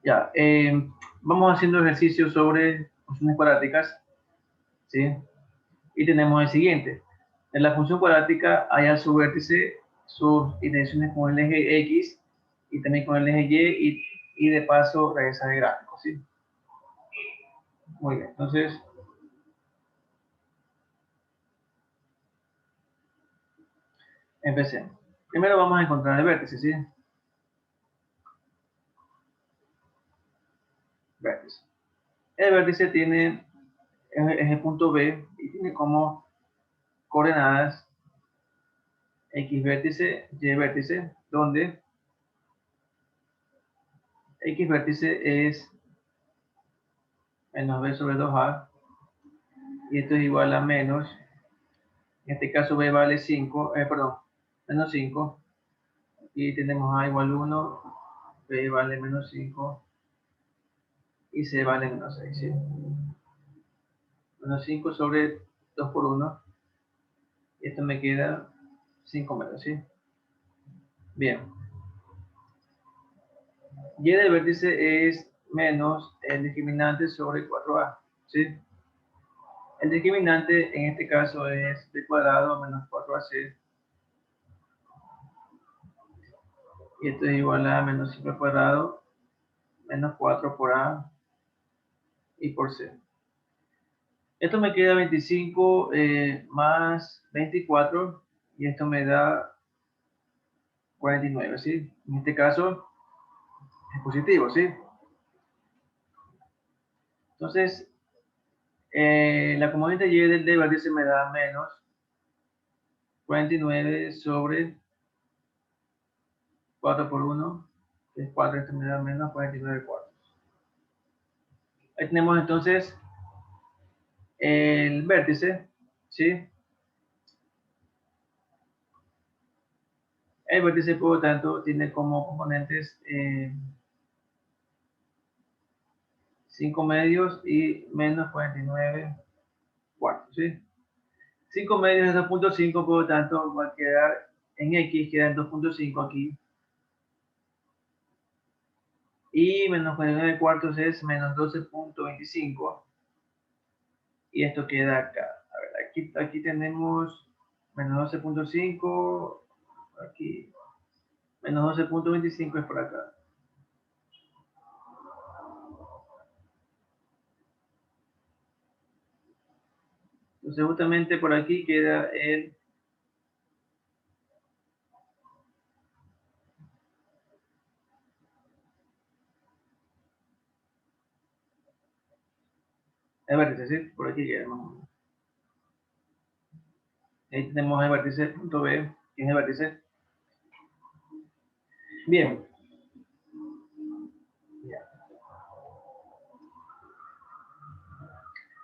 Ya, vamos haciendo ejercicios sobre funciones cuadráticas, ¿sí? Y tenemos el siguiente. En la función cuadrática hay a su vértice sus intersecciones con el eje X y también con el eje y de paso regresa de gráfico, ¿sí? Muy bien, entonces empecemos. Primero vamos a encontrar el vértice, ¿sí? Vértice. El vértice tiene el punto B y tiene como coordenadas X vértice, Y vértice, donde X vértice es menos B sobre 2A y esto es igual a menos, en este caso B vale 5, perdón, menos 5 y tenemos A igual 1, B vale menos 5 y C vale menos 6, ¿sí? Menos 5 sobre 2 por 1 y esto me queda 5 metros, ¿sí? Bien, Y del vértice es menos el discriminante sobre 4A, ¿sí? El discriminante en este caso es b cuadrado menos 4ac y esto es igual a menos 5 al cuadrado menos 4 por a y por c. Esto me queda 25 más 24 y esto me da 49, ¿sí? En este caso es positivo, ¿sí? Entonces, la componente y del vértice me da menos 49 sobre 4 por 1, que es 4, esto me da menos 49 cuartos. Ahí tenemos entonces el vértice, ¿sí? El vértice, por lo tanto, tiene como componentes 5 medios y menos 49 cuartos, ¿sí? 5 medios es 2.5, por lo tanto, va a quedar en X, queda en 2.5 aquí. Y menos 49 cuartos es menos 12.25. Y esto queda acá. A ver, aquí tenemos menos 12.5, aquí menos 12.25 es por acá. Entonces justamente por aquí queda el vértice, ¿sí? Por aquí queda más o menos. Ahí tenemos el vértice punto B, que es el vértice. Bien.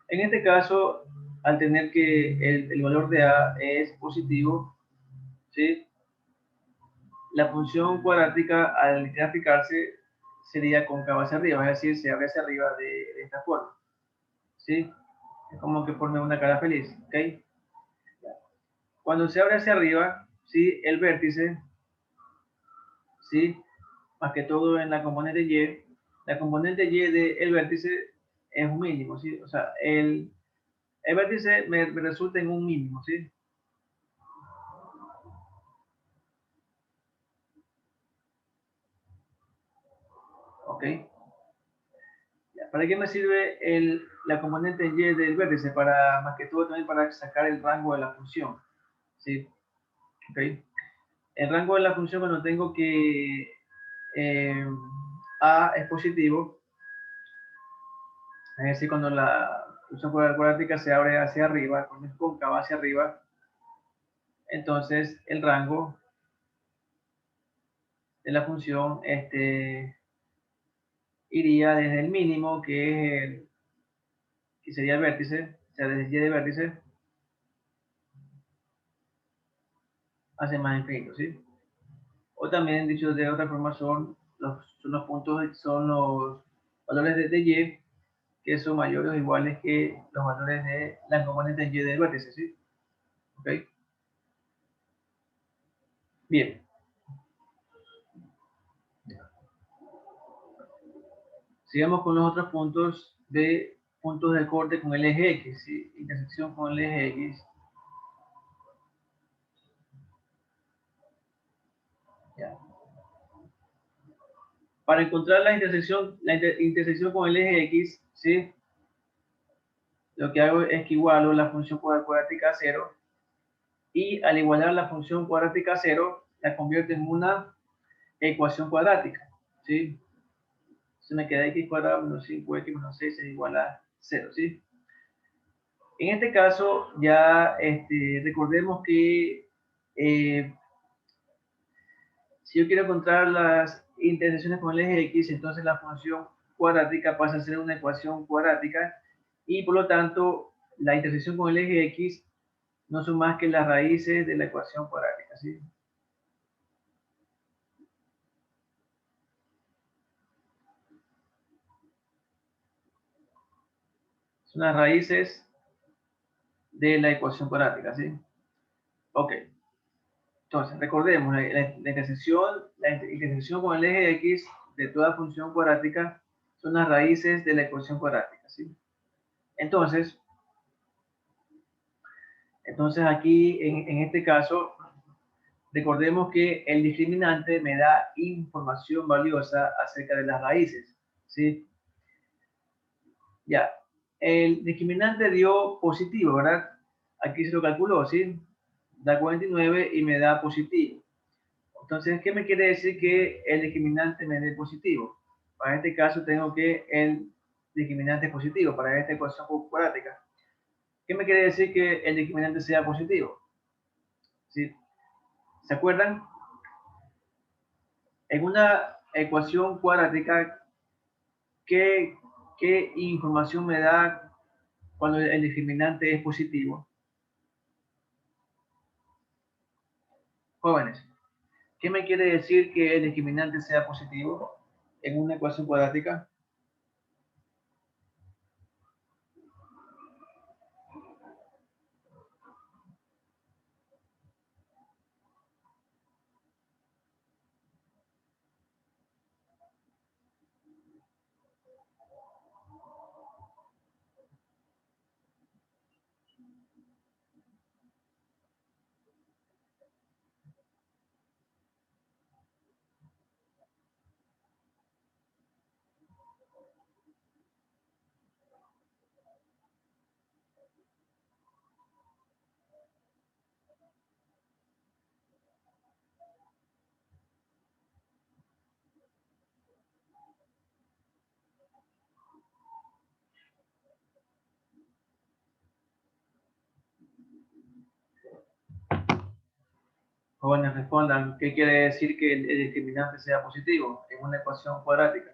En este caso, al tener que el valor de A es positivo, ¿sí? La función cuadrática al graficarse sería cóncava hacia arriba, es decir, se abre hacia arriba de esta forma, ¿sí? Es como que forme una cara feliz, ¿ok? Cuando se abre hacia arriba, ¿sí? El vértice, ¿sí? Más que todo en la componente Y del vértice es un mínimo, ¿sí? O sea, el vértice me resulta en un mínimo, ¿sí? ¿Ok? ¿Para qué me sirve la componente Y del vértice? Para, más que todo también para sacar el rango de la función, ¿sí? ¿Ok? El rango de la función cuando tengo que A es positivo, es decir, cuando la función cuadrática se abre hacia arriba, cuando es cóncava hacia arriba, entonces el rango de la función iría desde el mínimo, que sería el vértice, o sea, desde Y de vértice, hacia más infinito, ¿sí? O también, dicho de otra forma, son los puntos, son los valores de Y que son mayores o iguales que los valores de la componente Y del vértice, ¿sí? ¿Ok? Bien. Sigamos con los otros puntos de puntos de corte con el eje X, ¿sí? Intersección con el eje X. Ya. Para encontrar la intersección con el eje X, ¿sí? Lo que hago es que igualo la función cuadrática a 0 y al igualar la función cuadrática a 0, la convierto en una ecuación cuadrática, ¿sí? Se me queda x cuadrado menos 5x menos 6 es igual a 0, ¿sí? En este caso, ya recordemos que si yo quiero encontrar las intersecciones con el eje X, entonces la función cuadrática pasa a ser una ecuación cuadrática y por lo tanto la intersección con el eje X no son más que las raíces de la ecuación cuadrática, ¿sí? Son las raíces de la ecuación cuadrática, ¿sí? Ok. Entonces, recordemos, la intersección con el eje X de toda función cuadrática son las raíces de la ecuación cuadrática, ¿sí? Entonces, aquí, en este caso, recordemos que el discriminante me da información valiosa acerca de las raíces, ¿sí? Ya, el discriminante dio positivo, ¿verdad? Aquí se lo calculó, ¿sí? Da 49 y me da positivo. Entonces, ¿qué me quiere decir que el discriminante me dé positivo? Para este caso tengo que el discriminante es positivo, para esta ecuación cuadrática. ¿Qué me quiere decir que el discriminante sea positivo? ¿Sí? ¿Se acuerdan? En una ecuación cuadrática, ¿qué, qué información me da cuando el discriminante es positivo? Jóvenes, ¿qué me quiere decir que el discriminante sea positivo en una ecuación cuadrática? Jóvenes, respondan, ¿qué quiere decir que el discriminante sea positivo en una ecuación cuadrática?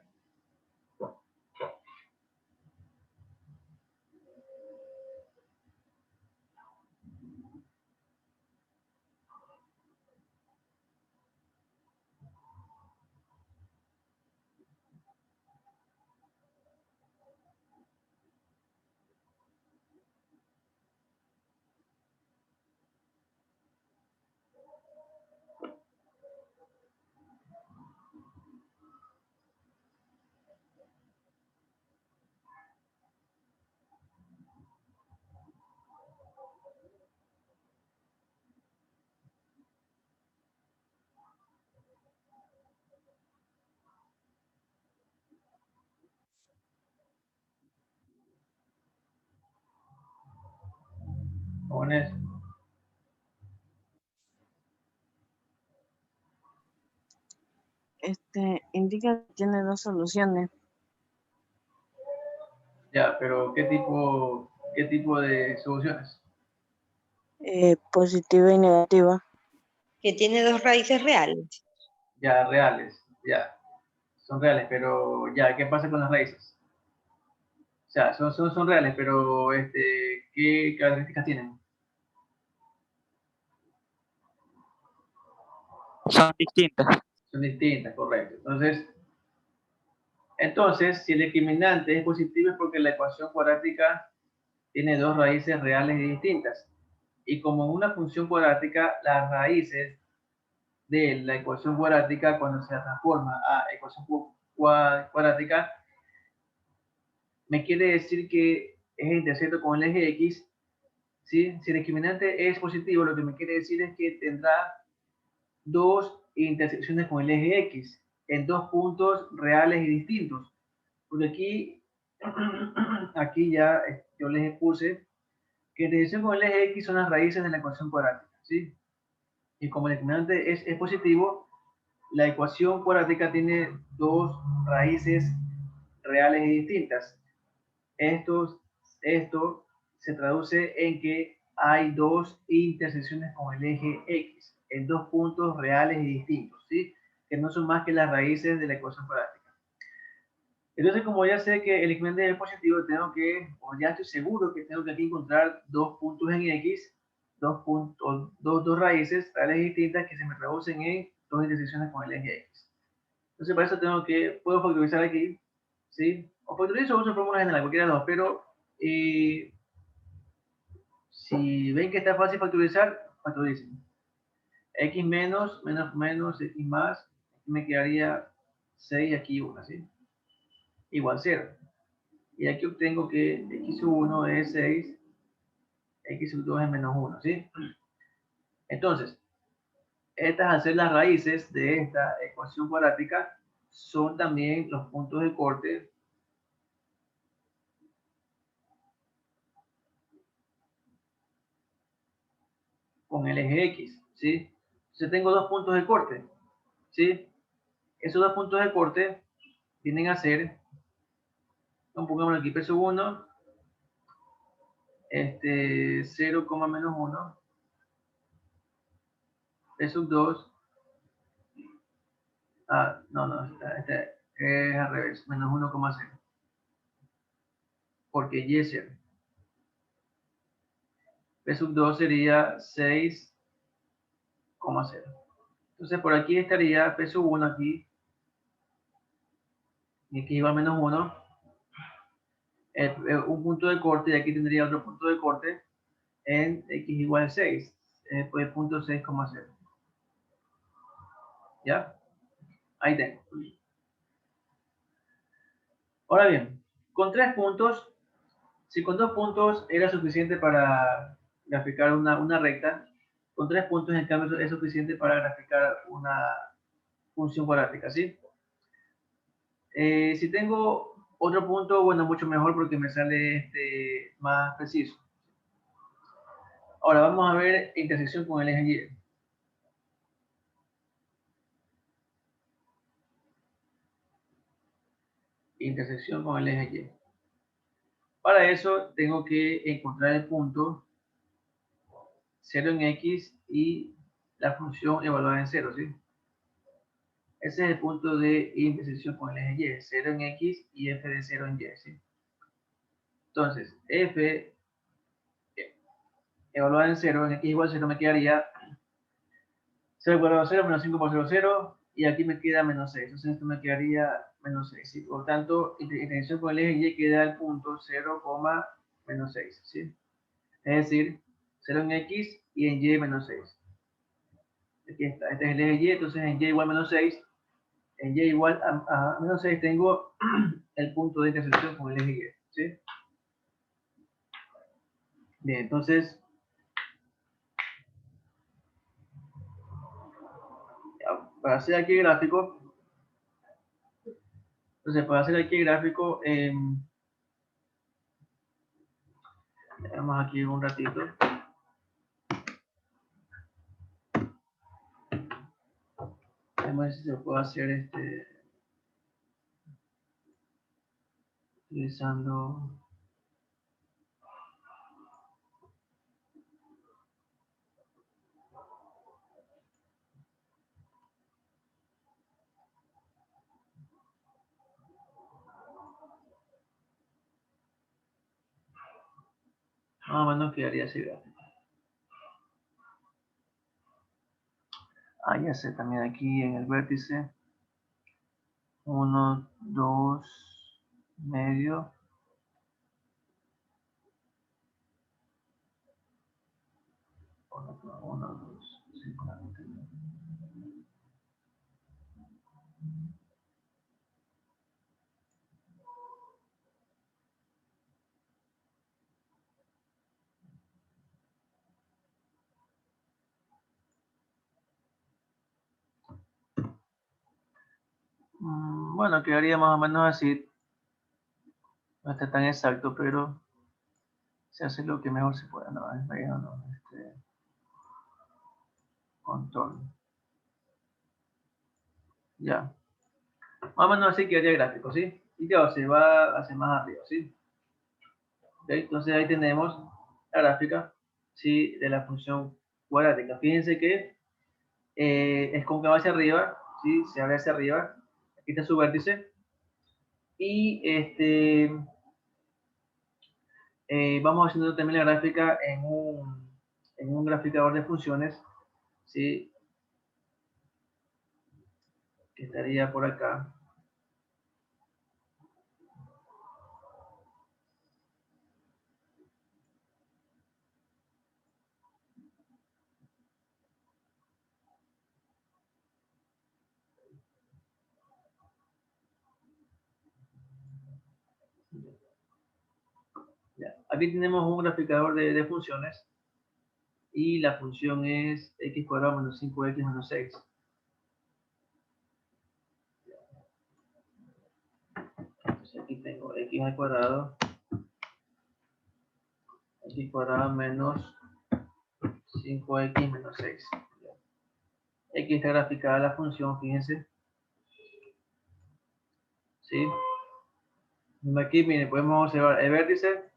Jóvenes, Indica que tiene dos soluciones. ya, pero qué tipo de soluciones? Positiva y negativa. Que tiene dos raíces reales. Ya, reales, ya, son reales, pero ya, ¿qué pasa con las raíces? O sea, son reales, pero ¿qué características tienen? Son distintas. Son distintas, correcto. Entonces, si el discriminante es positivo es porque la ecuación cuadrática tiene dos raíces reales y distintas. Y como una función cuadrática, las raíces de la ecuación cuadrática, cuando se transforma a ecuación cuadrática, me quiere decir que es intersecto con el eje X, ¿sí? Si el discriminante es positivo, lo que me quiere decir es que tendrá dos intersecciones con el eje X en dos puntos reales y distintos. Porque aquí ya yo les puse que la intersección con el eje X son las raíces de la ecuación cuadrática, ¿sí? Y como el discriminante es positivo, la ecuación cuadrática tiene dos raíces reales y distintas. Esto se traduce en que hay dos intersecciones con el eje X en dos puntos reales y distintos, ¿sí? Que no son más que las raíces de la ecuación cuadrática. Entonces, como ya sé que el discriminante es positivo, tengo que, o ya estoy seguro que tengo que aquí encontrar dos puntos en X, dos raíces reales y distintas que se me traducen en dos intersecciones con el eje X. Entonces, para eso puedo factorizar aquí, ¿sí? O factorizo o uso fórmula general, cualquiera de los dos, pero si ven que está fácil factorizar, factoricen. X menos, X más, aquí me quedaría 6, aquí 1, ¿sí? Igual 0. Y aquí obtengo que x sub 1 es 6, x sub 2 es menos 1, ¿sí? Entonces, estas al ser las raíces de esta ecuación cuadrática, son también los puntos de corte con el eje X, ¿sí? Entonces tengo dos puntos de corte, ¿sí? Esos dos puntos de corte vienen a ser, pongamos aquí P sub 1, 0, menos 1, P sub 2, no, es al revés, menos 1,0, porque Y es 0. P sub 2 sería 6,0. Entonces por aquí estaría P sub 1 aquí, y aquí igual menos 1, un punto de corte, y aquí tendría otro punto de corte en x igual 6, pues punto 6,0. ¿Ya? Ahí tengo. Ahora bien, con 3 puntos, si con 2 puntos era suficiente para graficar una recta, con 3 puntos en cambio es suficiente para graficar una función cuadrática, ¿sí? Si tengo otro punto, bueno, mucho mejor porque me sale más preciso. Ahora vamos a ver intersección con el eje Y. Intersección con el eje Y. Para eso tengo que encontrar el punto 0 en X y la función evaluada en 0, ¿sí? Ese es el punto de intersección con el eje Y, 0 en X y f de 0 en Y, ¿sí? Entonces, f evaluada en 0, en X igual 0 me quedaría 0 igual a 0 menos 5 por 0, 0, y aquí me queda menos 6. Entonces esto me quedaría menos 6, ¿sí? Por tanto, intersección con el eje Y queda el punto 0, menos 6, ¿sí? Es decir, 0 en X y en Y menos 6. Aquí está, este es el eje Y, entonces en Y igual menos 6, en Y igual a menos 6 tengo el punto de intersección con el eje Y, ¿sí? Bien, entonces, para hacer aquí el gráfico, veamos aquí un ratito. Vamos a ver si se puede hacer utilizando. Más o menos quedaría así gráfico. Ya sé, también aquí en el vértice 1, 2, medio, 1, 2, 5, 9. Bueno, quedaría más o menos así. No está tan exacto, pero se hace lo que mejor se pueda. No, es medio, no, contorno. Ya. Más o menos así quedaría el gráfico, ¿sí? Y claro, se va hacia más arriba, ¿sí? ¿Okay? Entonces ahí tenemos la gráfica, ¿sí? De la función cuadrática. Fíjense que es cóncava hacia arriba, ¿sí? Se abre hacia arriba. Aquí está su vértice. Y vamos haciendo también la gráfica en un graficador de funciones, ¿sí? Que estaría por acá. Ya. Aquí tenemos un graficador de funciones y la función es x cuadrado menos 5x menos 6. Entonces aquí tengo x al cuadrado, x cuadrado menos 5x menos 6. Aquí está graficada la función, fíjense. ¿Sí? Aquí, miren, podemos observar el vértice,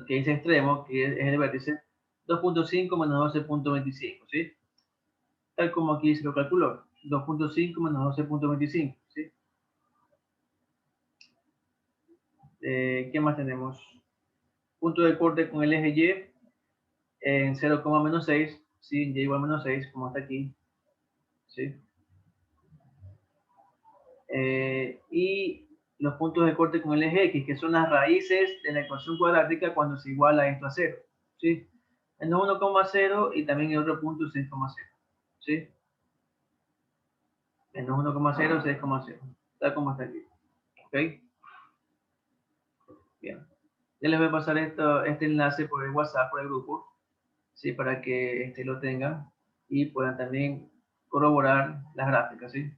que dice extremo, que es el vértice, 2.5 menos 12.25, ¿sí? Tal como aquí se lo calculó, 2.5 menos 12.25, ¿sí? ¿Qué más tenemos? Punto de corte con el eje Y en 0, menos 6, ¿sí? Y igual a menos 6, como está aquí, ¿sí? Y los puntos de corte con el eje X, que son las raíces de la ecuación cuadrática cuando se iguala esto a 0, ¿sí? Menos 1,0 y también el otro punto 6,0, ¿sí? Menos 1,0, 6,0, tal como está aquí, ¿ok? Bien. Ya les voy a pasar este enlace por el WhatsApp, por el grupo, ¿sí? Para que lo tengan y puedan también corroborar las gráficas, ¿sí?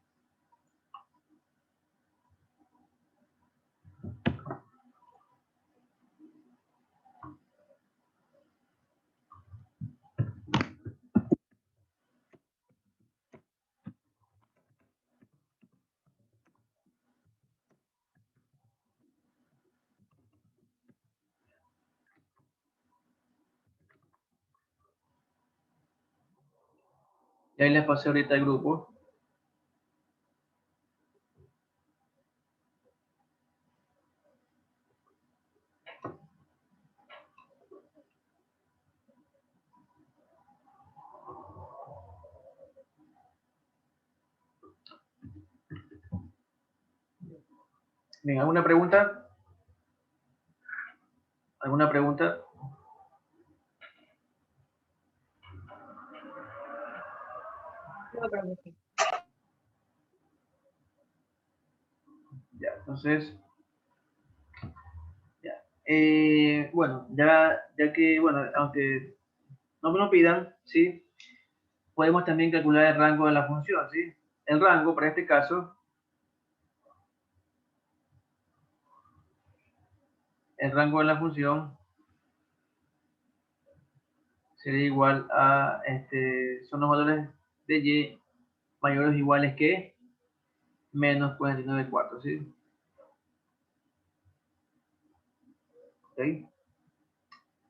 Y ahí les pasé ahorita el grupo. Bien, ¿alguna pregunta? ¿Alguna pregunta? No, profe. Ya, entonces, ya. Bueno, ya que, bueno, aunque no me lo pidan, ¿sí? Podemos también calcular el rango de la función, ¿sí? El rango, para este caso, el rango de la función sería igual a, son los valores de y mayores o iguales que menos 49/4, ¿sí? ¿Ok?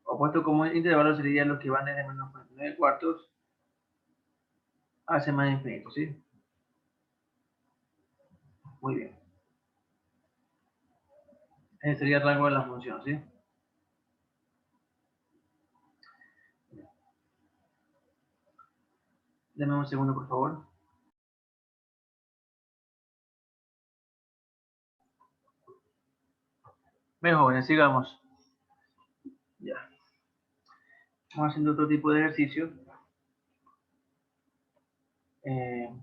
Opuesto como intervalo sería los que van desde menos 49/4 hacia más infinito, ¿sí? Muy bien. Ese sería el rango de la función, ¿sí? Deme un segundo, por favor. Bien, jóvenes, sigamos. Ya. Vamos haciendo otro tipo de ejercicio. Eh,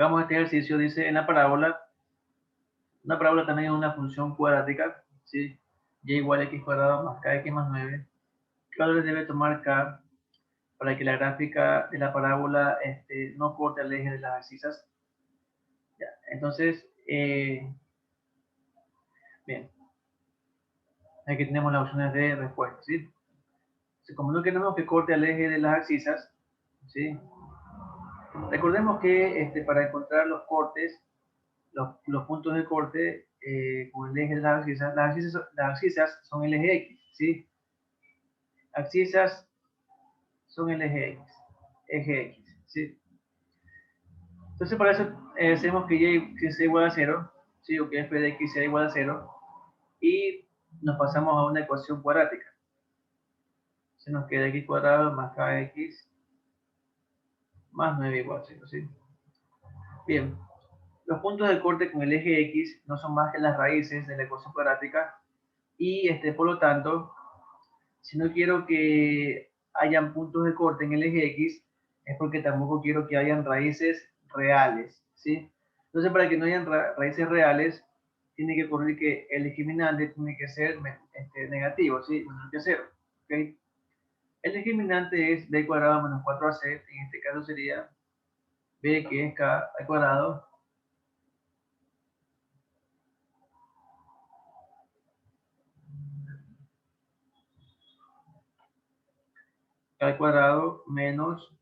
Hagamos este ejercicio, dice, en la parábola, una parábola también es una función cuadrática, ¿sí? Y igual a x cuadrado más kx más 9. ¿Qué valores debe tomar k para que la gráfica de la parábola no corte el eje de las abscisas? Ya, entonces, bien, aquí tenemos las opciones de respuesta, ¿sí? Como no queremos que corte el eje de las abscisas, ¿sí? Recordemos que para encontrar los cortes, los puntos de corte con el eje de las abscisas son el eje X, ¿sí? Abscisas son el eje X, ¿sí? Entonces, para eso hacemos que y sea igual a 0, ¿sí? O que f de x sea igual a 0, y nos pasamos a una ecuación cuadrática. Se nos queda x cuadrado más kx más 9 igual a 0, ¿sí? Bien, los puntos de corte con el eje X no son más que las raíces de la ecuación cuadrática, y por lo tanto, si no quiero que hayan puntos de corte en el eje X, es porque tampoco quiero que hayan raíces reales, ¿sí? Entonces, para que no hayan raíces reales, tiene que ocurrir que el discriminante tiene que ser negativo, ¿sí? Menor que 0, ¿ok? El discriminante es b cuadrado menos 4ac, en este caso sería b, que es k al cuadrado, k al cuadrado menos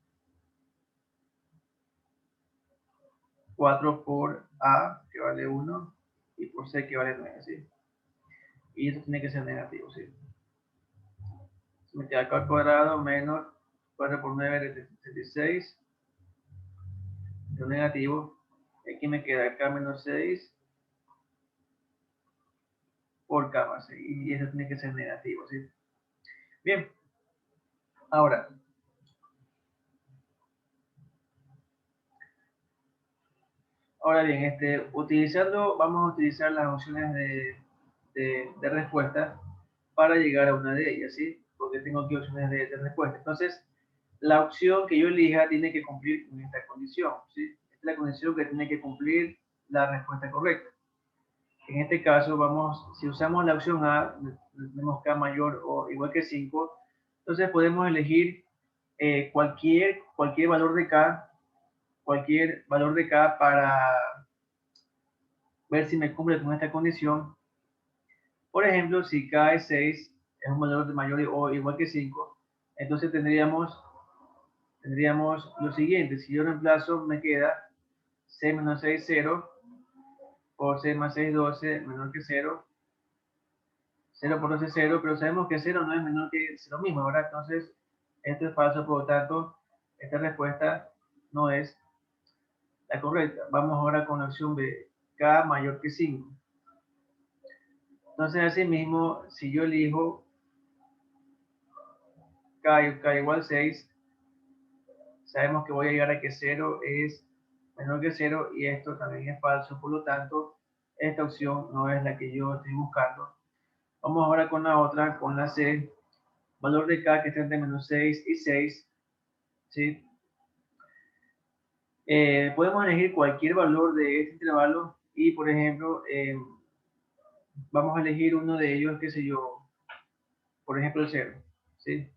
4 por a, que vale 1, y por c, que vale 9, ¿sí? Y esto tiene que ser negativo, ¿sí? Se me queda k al cuadrado menos 4 por 9 de 76, es negativo. Aquí me queda k menos 6 por k más 6, y eso tiene que ser negativo, ¿sí? Bien, ahora, bien, vamos a utilizar las opciones de respuesta para llegar a una de ellas, ¿sí? Porque tengo aquí opciones de respuesta. Entonces, la opción que yo elija tiene que cumplir con esta condición, ¿sí? Esta es la condición que tiene que cumplir la respuesta correcta. En este caso, si usamos la opción A, tenemos k mayor o igual que 5, entonces podemos elegir cualquier valor de k, para ver si me cumple con esta condición. Por ejemplo, si k es 6, es un valor de mayor o igual que 5, entonces tendríamos lo siguiente. Si yo reemplazo, me queda c menos 6, 0, por c más 6, 12, menor que 0. 0 por 12 es 0, pero sabemos que 0 no es menor que 0 mismo, ¿verdad? Entonces, esto es falso, por lo tanto, esta respuesta no es la correcta. Vamos ahora con la opción B, k mayor que 5. Entonces, asimismo, si yo elijo k igual 6, sabemos que voy a llegar a que 0 es menor que 0, y esto también es falso, por lo tanto, esta opción no es la que yo estoy buscando. Vamos ahora con la otra, con la C, valor de k que está entre menos 6 y 6, ¿sí? Podemos elegir cualquier valor de este intervalo y, por ejemplo, vamos a elegir uno de ellos, qué sé yo, por ejemplo, el 0, ¿sí?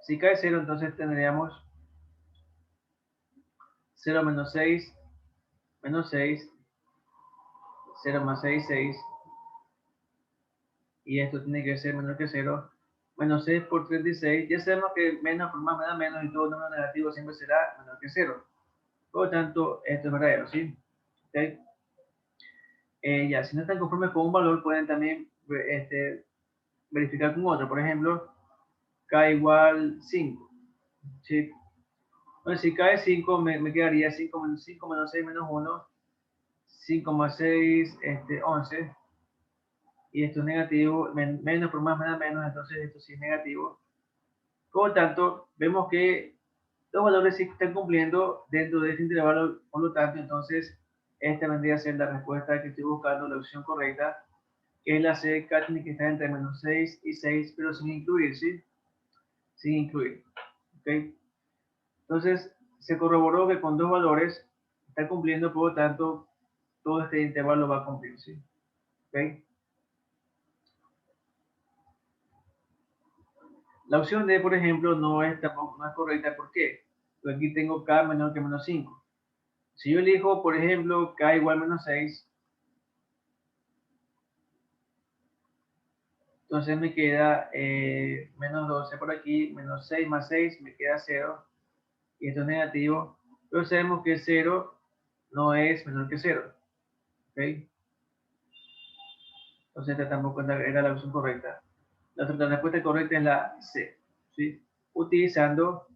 Si k es 0, entonces tendríamos 0 menos 6, menos 6, 0 más 6, 6, y esto tiene que ser menor que 0, menos 6 por 36, ya sabemos que menos por más me da menos, y todo número negativo siempre será menor que 0. Por lo tanto, esto es verdadero, ¿sí? ¿Okay? Ya, si no están conformes con un valor, pueden también verificar con otro. Por ejemplo, k igual 5, ¿sí? Entonces, si k es 5, me quedaría 5 menos 5 menos 6 menos 1, 5 más 6, 11, y esto es negativo, menos por más me da menos, entonces esto sí es negativo. Por lo tanto, vemos que los valores sí están cumpliendo dentro de este intervalo, por lo tanto, entonces, esta vendría a ser la respuesta que estoy buscando, la opción correcta, que es la C. K tiene que estar entre menos 6 y 6, pero sin incluir, ¿sí? Sin incluir, ¿ok? Entonces, se corroboró que con dos valores, está cumpliendo, por lo tanto, todo este intervalo va a cumplir, ¿sí? ¿Ok? La opción D, por ejemplo, no es correcta. ¿Por qué? Porque aquí tengo K menor que menos 5. Si yo elijo, por ejemplo, K igual a menos 6, entonces me queda menos 12 por aquí, menos 6 más 6 me queda 0, y esto es negativo, pero sabemos que 0 no es menor que 0, ¿ok? Entonces esta tampoco era la opción correcta. La respuesta correcta es la C, ¿sí? Utilizando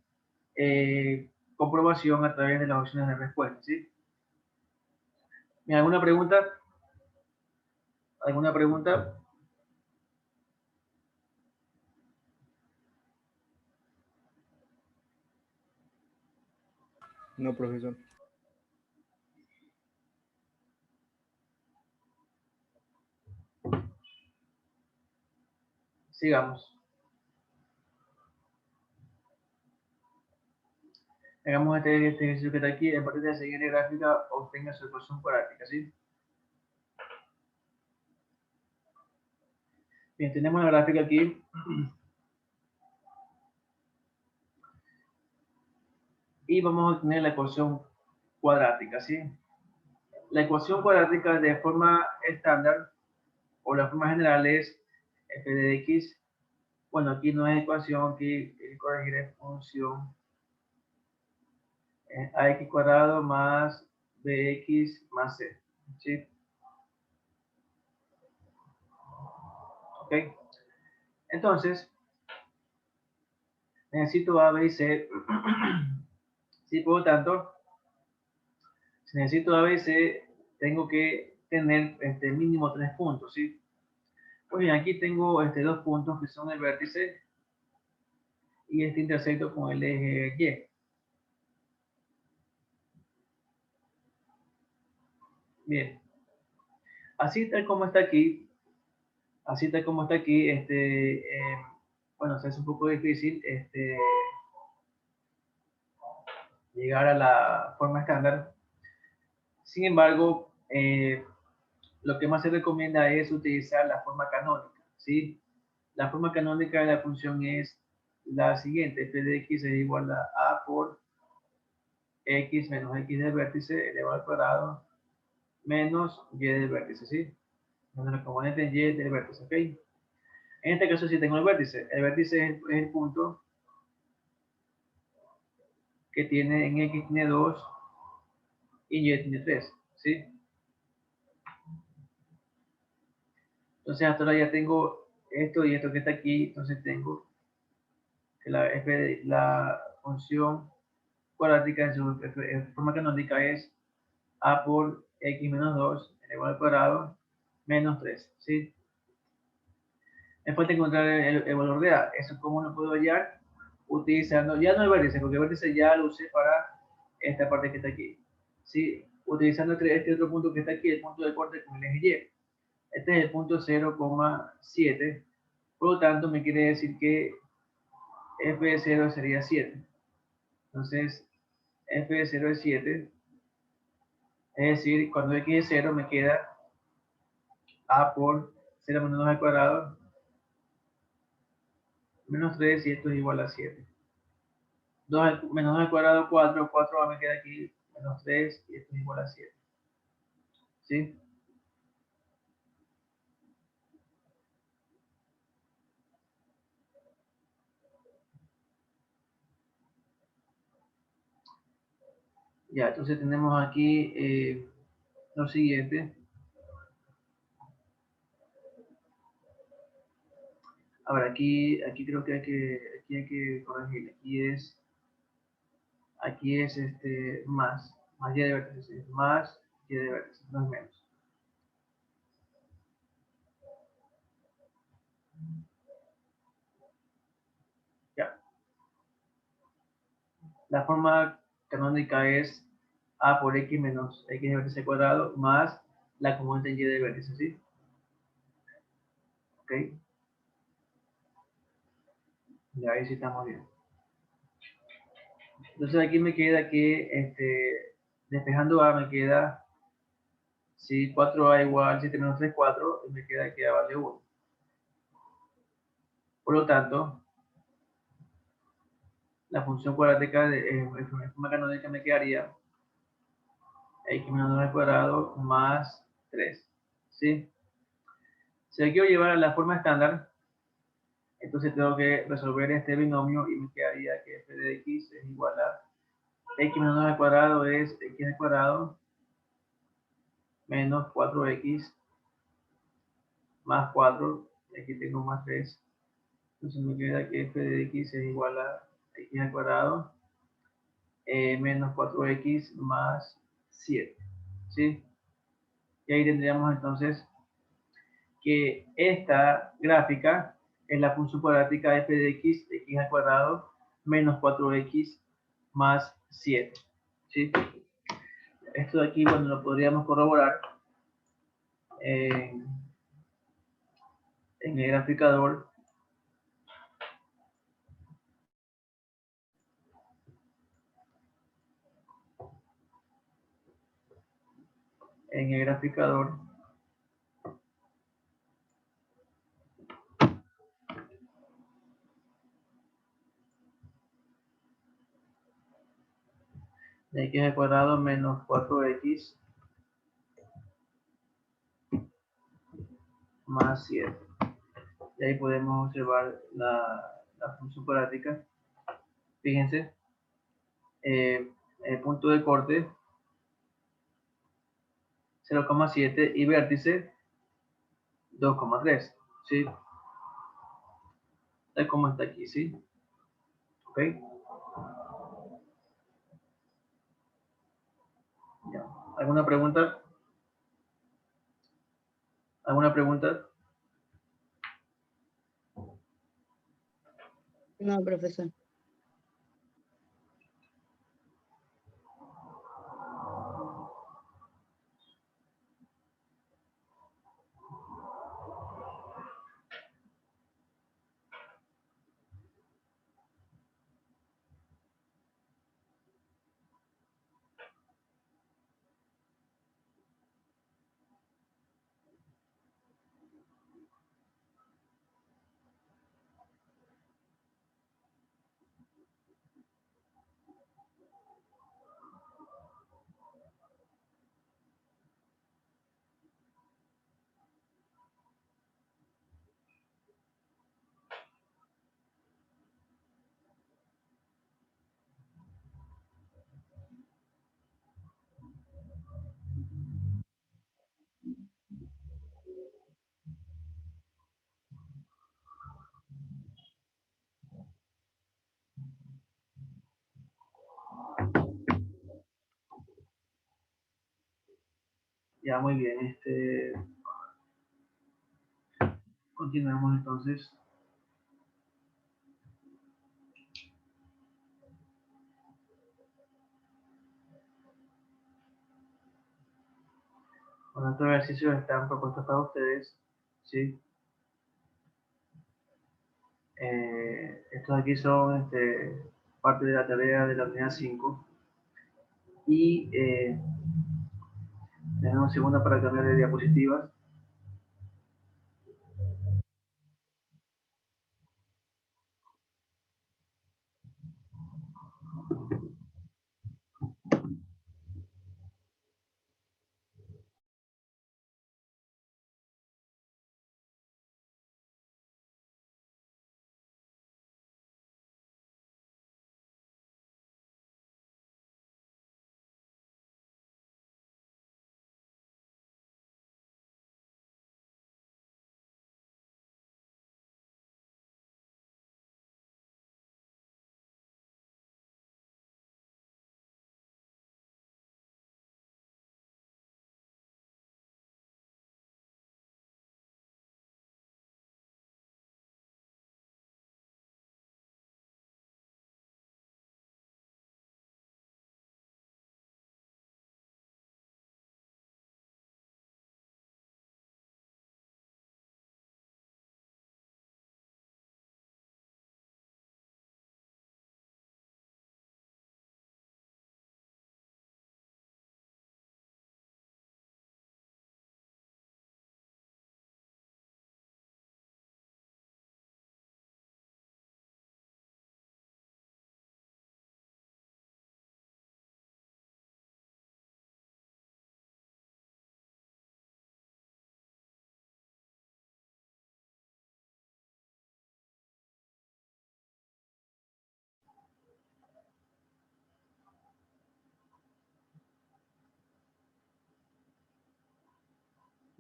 comprobación a través de las opciones de respuesta, ¿sí? ¿Alguna pregunta? ¿Alguna pregunta? No, profesor. Sigamos. Hagamos este ejercicio que está aquí. En partir de la siguiente gráfica, obtenga su ecuación cuadrática, ¿sí? Bien, tenemos la gráfica aquí. Y vamos a obtener la ecuación cuadrática, ¿sí? La ecuación cuadrática de forma estándar o la forma general es f de x. Bueno, aquí no es ecuación, aquí hay que corregir es función ax cuadrado más bx más c, ¿sí? ¿Ok? Entonces, necesito a, b y c. Sí, por lo tanto, si necesito a, b y c, tengo que tener mínimo 3 puntos, ¿sí? Pues bien, aquí tengo dos puntos que son el vértice y este intersecto con el eje Y. Bien, así tal como está aquí, así tal como está aquí, bueno, se hace un poco difícil llegar a la forma estándar. Sin embargo, lo que más se recomienda es utilizar la forma canónica, ¿sí? La forma canónica de la función es la siguiente: f de x es igual a por x menos x del vértice elevado al cuadrado menos y del vértice, ¿sí? Menos la componente y del vértice, ¿ok? En este caso sí tengo el vértice. El vértice es el punto que tiene en x tiene 2 y y tiene 3, ¿sí? Entonces hasta ahora ya tengo esto y esto que está aquí, entonces tengo que la función cuadrática en su forma canónica es a por x menos 2 elevado al cuadrado menos 3, ¿sí? Después de encontrar el valor de a, ¿eso cómo lo puedo hallar? Utilizando, ya no el vértice, porque el vértice ya lo usé para esta parte que está aquí, ¿sí? Utilizando este otro punto que está aquí, el punto de corte con el eje Y. Este es el punto 0,7, por lo tanto me quiere decir que f de 0 sería 7. Entonces, f de 0 es 7, es decir, cuando x es 0 me queda a por 0 menos 2 al cuadrado menos 3 y esto es igual a 7. 2 menos 2 al cuadrado 4, 4 me queda aquí menos 3 y esto es igual a 7. ¿Sí? Ya, entonces tenemos aquí lo siguiente. Ahora, aquí creo que aquí hay que corregir. Aquí es más y de vértice, más y de vértice, no es menos. Ya. La forma canónica es a por x menos x de vértice cuadrado más la componente y de vértice, ¿sí? ¿Ok? Ya ahí sí estamos bien. Entonces aquí me queda que Despejando A me queda, si 4A igual 7 menos 3, 4, y me queda que A vale 1. Por lo tanto, la función cuadrática en forma canónica me quedaría x menos 2 al cuadrado más 3. ¿Sí? Si la quiero llevar a la forma estándar, entonces tengo que resolver este binomio y me quedaría que f de x es igual a x menos 2 al cuadrado es x al cuadrado menos 4x más 4, y aquí tengo más 3. Entonces me queda que f de x es igual a x al cuadrado menos 4x más 7. ¿Sí? Y ahí tendríamos entonces que esta gráfica es la función cuadrática f de x, x al cuadrado, menos 4x más 7. ¿Sí? Esto de aquí, bueno, lo podríamos corroborar en el graficador. En el graficador de x al cuadrado menos 4x más 7. Y ahí podemos observar la función cuadrática. Fíjense, el punto de corte 0,7 y vértice 2,3. ¿Sí? Tal como está aquí, ¿sí? ¿Ok? Ya. ¿Alguna pregunta? ¿Alguna pregunta? No, profesor. Ya, muy bien. Continuemos entonces. Bueno, estos ejercicios están propuestos para ustedes. ¿Sí? Estos aquí son parte de la tarea de la unidad 5. Y tenemos segunda para cambiar de diapositivas.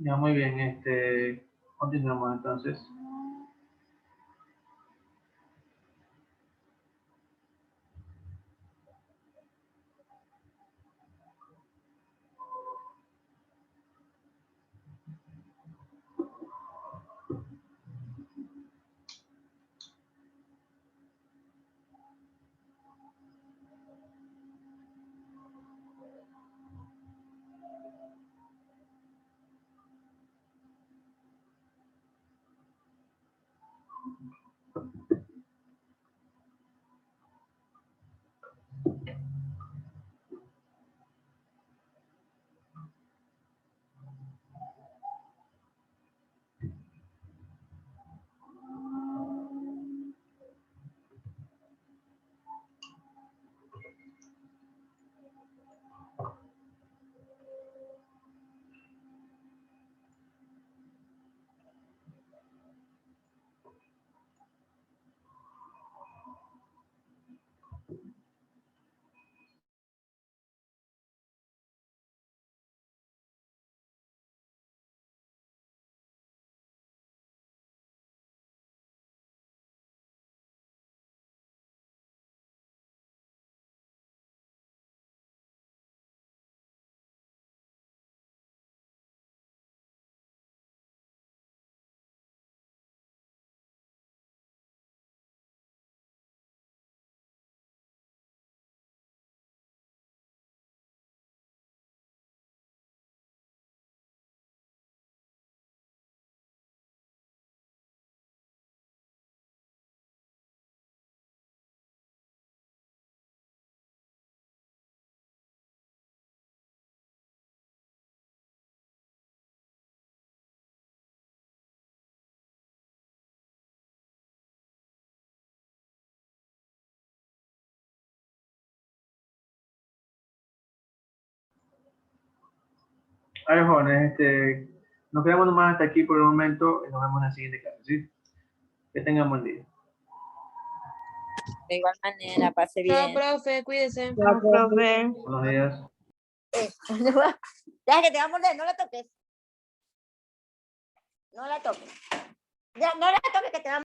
Ya, muy bien. Continuamos entonces. A ver, jóvenes, nos quedamos nomás hasta aquí por el momento y nos vemos en la siguiente clase, ¿sí? Que tengan buen día. De igual manera, pase Chao, bien. profe, cuídese. No, profe. Buenos días. Deja que te va a morder, no la toques. No la toques. Ya, no la toques que te va a